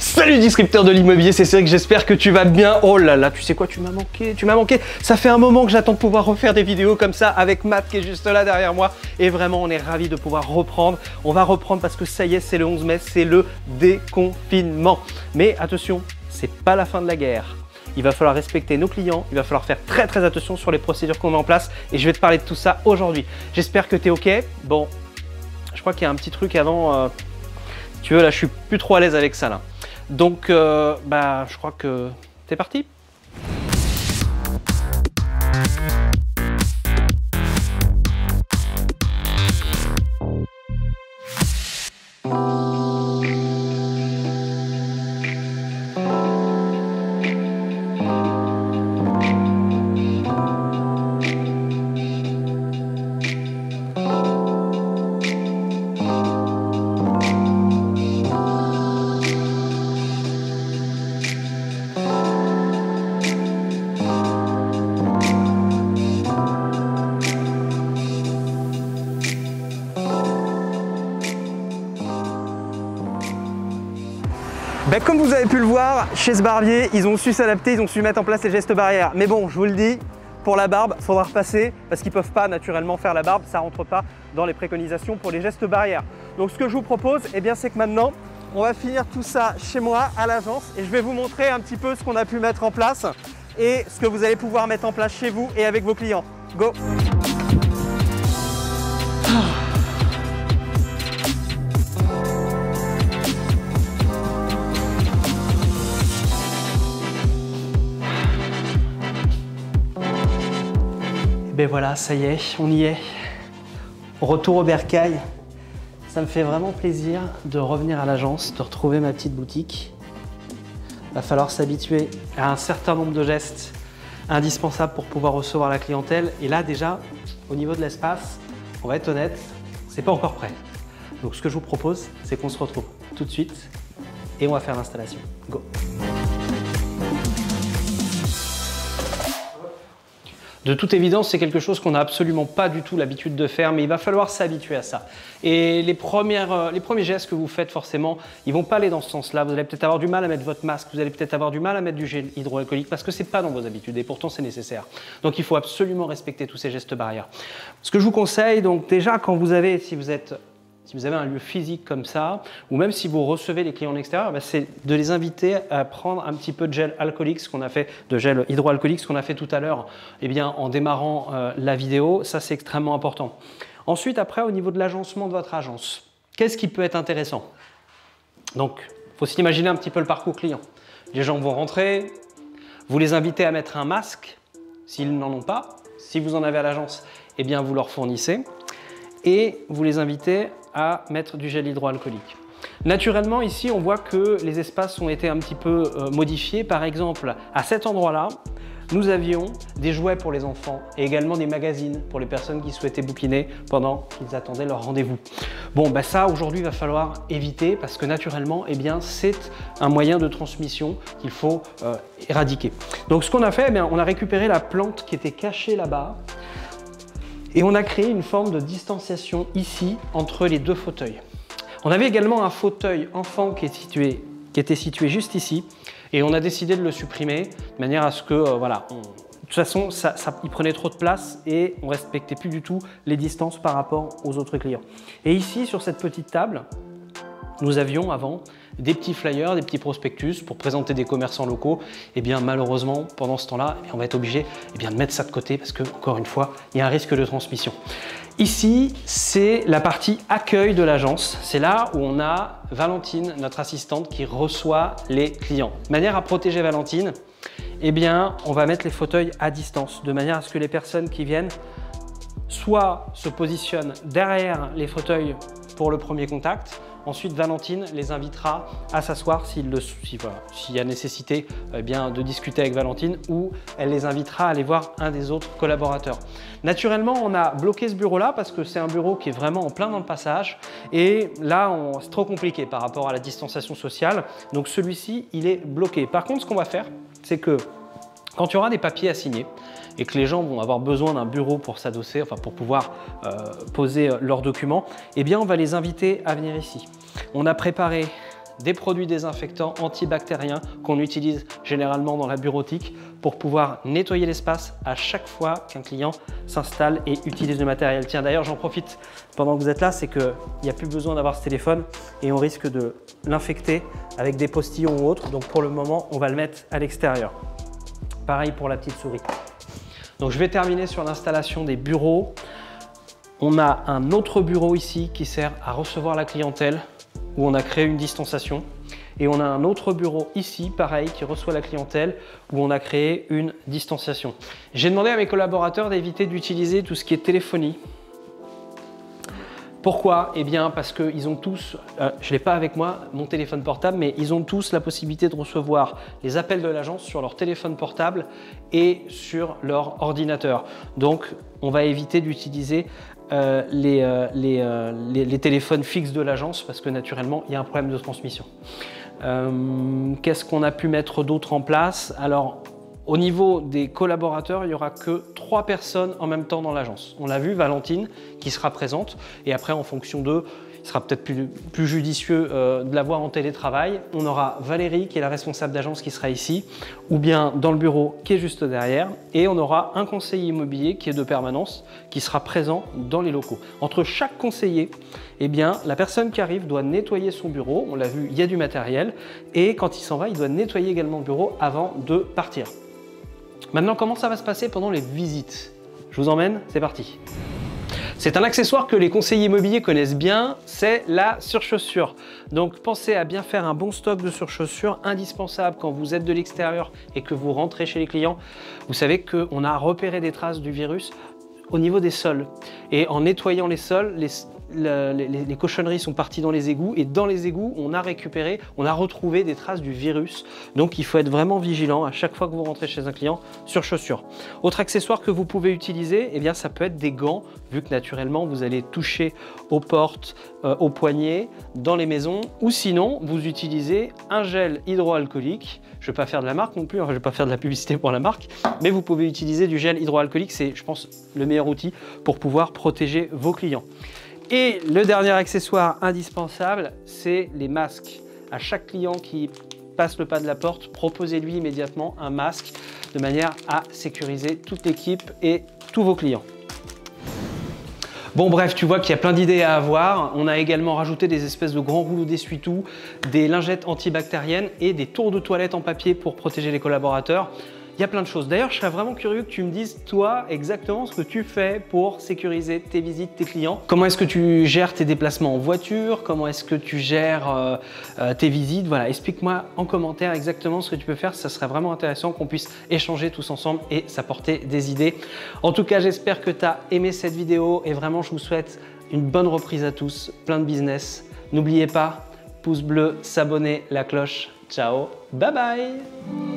Salut disrupteur de l'immobilier, c'est Cédric, j'espère que tu vas bien. Oh là là, tu sais quoi, tu m'as manqué. Ça fait un moment que j'attends de pouvoir refaire des vidéos comme ça avec Matt qui est juste là derrière moi. Et vraiment, on est ravis de pouvoir reprendre. On va reprendre parce que ça y est, c'est le 11 mai, c'est le déconfinement. Mais attention, c'est pas la fin de la guerre. Il va falloir respecter nos clients, il va falloir faire très attention sur les procédures qu'on met en place et je vais te parler de tout ça aujourd'hui. J'espère que tu es OK. Bon, je crois qu'il y a un petit truc avant. Si tu veux, là, je suis plus trop à l'aise avec ça là. Donc, je crois que c'est parti. Comme vous avez pu le voir, chez ce barbier, ils ont su s'adapter, ils ont su mettre en place les gestes barrières. Mais bon, je vous le dis, pour la barbe, il faudra repasser parce qu'ils ne peuvent pas naturellement faire la barbe, ça ne rentre pas dans les préconisations pour les gestes barrières. Donc ce que je vous propose, c'est que maintenant, on va finir tout ça chez moi, à l'agence, et je vais vous montrer un petit peu ce qu'on a pu mettre en place et ce que vous allez pouvoir mettre en place chez vous et avec vos clients. Go! Et voilà, ça y est, on y est. Retour au bercail. Ça me fait vraiment plaisir de revenir à l'agence, de retrouver ma petite boutique. Il va falloir s'habituer à un certain nombre de gestes indispensables pour pouvoir recevoir la clientèle. Et là déjà, au niveau de l'espace, on va être honnête, c'est pas encore prêt. Donc ce que je vous propose, c'est qu'on se retrouve tout de suite et on va faire l'installation. Go! De toute évidence, c'est quelque chose qu'on n'a absolument pas du tout l'habitude de faire, mais il va falloir s'habituer à ça. Et les premiers gestes que vous faites, forcément, ils ne vont pas aller dans ce sens-là. Vous allez peut-être avoir du mal à mettre votre masque, vous allez peut-être avoir du mal à mettre du gel hydroalcoolique parce que ce n'est pas dans vos habitudes et pourtant c'est nécessaire. Donc il faut absolument respecter tous ces gestes barrières. Ce que je vous conseille, donc déjà, quand vous avez, si vous avez un lieu physique comme ça, ou même si vous recevez les clients en extérieur, c'est de les inviter à prendre un petit peu de gel alcoolique, de gel hydroalcoolique, ce qu'on a fait tout à l'heure en démarrant la vidéo. Ça, c'est extrêmement important. Ensuite, après, au niveau de l'agencement de votre agence, qu'est-ce qui peut être intéressant? Donc, il faut s'imaginer un petit peu le parcours client. Les gens vont rentrer, vous les invitez à mettre un masque, s'ils n'en ont pas. Si vous en avez à l'agence, vous leur fournissez. Et vous les invitez à mettre du gel hydroalcoolique. Naturellement, ici, on voit que les espaces ont été un petit peu modifiés. Par exemple, à cet endroit-là, nous avions des jouets pour les enfants et également des magazines pour les personnes qui souhaitaient bouquiner pendant qu'ils attendaient leur rendez-vous. Bon, ça, aujourd'hui, il va falloir éviter parce que naturellement, c'est un moyen de transmission qu'il faut éradiquer. Donc, ce qu'on a fait, on a récupéré la plante qui était cachée là-bas. Et on a créé une forme de distanciation ici entre les deux fauteuils. On avait également un fauteuil enfant qui était situé juste ici et on a décidé de le supprimer de manière à ce que, de toute façon, il prenait trop de place et on ne respectait plus du tout les distances par rapport aux autres clients. Et ici, sur cette petite table, nous avions avant des petits flyers, des petits prospectus pour présenter des commerçants locaux. Malheureusement, pendant ce temps-là, on va être obligé de mettre ça de côté parce que, encore une fois, il y a un risque de transmission. Ici, c'est la partie accueil de l'agence. C'est là où on a Valentine, notre assistante, qui reçoit les clients. De manière à protéger Valentine, on va mettre les fauteuils à distance, de manière à ce que les personnes qui viennent soit se positionnent derrière les fauteuils pour le premier contact. Ensuite, Valentine les invitera à s'asseoir s'il y a nécessité de discuter avec Valentine ou elle les invitera à aller voir un des autres collaborateurs. Naturellement, on a bloqué ce bureau-là parce que c'est un bureau qui est vraiment en plein dans le passage et là, c'est trop compliqué par rapport à la distanciation sociale. Donc celui-ci, il est bloqué. Par contre, ce qu'on va faire, c'est que quand il y aura des papiers à signer et que les gens vont avoir besoin d'un bureau pour s'adosser, pour pouvoir poser leurs documents, on va les inviter à venir ici. On a préparé des produits désinfectants antibactériens qu'on utilise généralement dans la bureautique pour pouvoir nettoyer l'espace à chaque fois qu'un client s'installe et utilise le matériel. Tiens, d'ailleurs, j'en profite pendant que vous êtes là, c'est qu'il n'y a plus besoin d'avoir ce téléphone et on risque de l'infecter avec des postillons ou autres. Donc pour le moment, on va le mettre à l'extérieur. Pareil pour la petite souris. Donc je vais terminer sur l'installation des bureaux. On a un autre bureau ici qui sert à recevoir la clientèle où on a créé une distanciation. Et on a un autre bureau ici, pareil, qui reçoit la clientèle où on a créé une distanciation. J'ai demandé à mes collaborateurs d'éviter d'utiliser tout ce qui est téléphonie. Pourquoi? Eh bien parce qu'ils ont tous, je ne l'ai pas avec moi, mon téléphone portable, mais ils ont tous la possibilité de recevoir les appels de l'agence sur leur téléphone portable et sur leur ordinateur. Donc on va éviter d'utiliser les téléphones fixes de l'agence parce que naturellement il y a un problème de transmission. Qu'est-ce qu'on a pu mettre d'autre en place? Alors, au niveau des collaborateurs, il n'y aura que 3 personnes en même temps dans l'agence. On l'a vu, Valentine qui sera présente et après en fonction d'eux, il sera peut-être plus judicieux de la voir en télétravail. On aura Valérie qui est la responsable d'agence qui sera ici ou bien dans le bureau qui est juste derrière et on aura un conseiller immobilier qui est de permanence qui sera présent dans les locaux. Entre chaque conseiller, eh bien, la personne qui arrive doit nettoyer son bureau. On l'a vu, il y a du matériel et quand il s'en va, il doit nettoyer également le bureau avant de partir. Maintenant, comment ça va se passer pendant les visites? Je vous emmène, c'est parti. C'est un accessoire que les conseillers immobiliers connaissent bien, c'est la surchaussure. Donc pensez à bien faire un bon stock de surchaussures, indispensable quand vous êtes de l'extérieur et que vous rentrez chez les clients. Vous savez qu'on a repéré des traces du virus au niveau des sols. Et en nettoyant les sols, les cochonneries sont parties dans les égouts et dans les égouts, on a retrouvé des traces du virus. Donc il faut être vraiment vigilant à chaque fois que vous rentrez chez un client sur chaussures. Autre accessoire que vous pouvez utiliser, eh bien, ça peut être des gants, vu que naturellement vous allez toucher aux portes, aux poignets, dans les maisons, ou sinon vous utilisez un gel hydroalcoolique. Je ne vais pas faire de la marque non plus, je ne vais pas faire de la publicité pour la marque, mais vous pouvez utiliser du gel hydroalcoolique, c'est je pense le meilleur outil pour pouvoir protéger vos clients. Et le dernier accessoire indispensable, c'est les masques. À chaque client qui passe le pas de la porte, proposez-lui immédiatement un masque de manière à sécuriser toute l'équipe et tous vos clients. Bon bref, tu vois qu'il y a plein d'idées à avoir. On a également rajouté des espèces de grands rouleaux d'essuie-tout, des lingettes antibactériennes et des tours de toilette en papier pour protéger les collaborateurs. Il y a plein de choses. D'ailleurs, je serais vraiment curieux que tu me dises, toi, exactement ce que tu fais pour sécuriser tes visites, tes clients. Comment est-ce que tu gères tes déplacements en voiture? Comment est-ce que tu gères tes visites? Voilà, explique-moi en commentaire exactement ce que tu peux faire. Ça serait vraiment intéressant qu'on puisse échanger tous ensemble et s'apporter des idées. En tout cas, j'espère que tu as aimé cette vidéo et vraiment, je vous souhaite une bonne reprise à tous, plein de business. N'oubliez pas, pouce bleu, s'abonner, la cloche. Ciao, bye bye!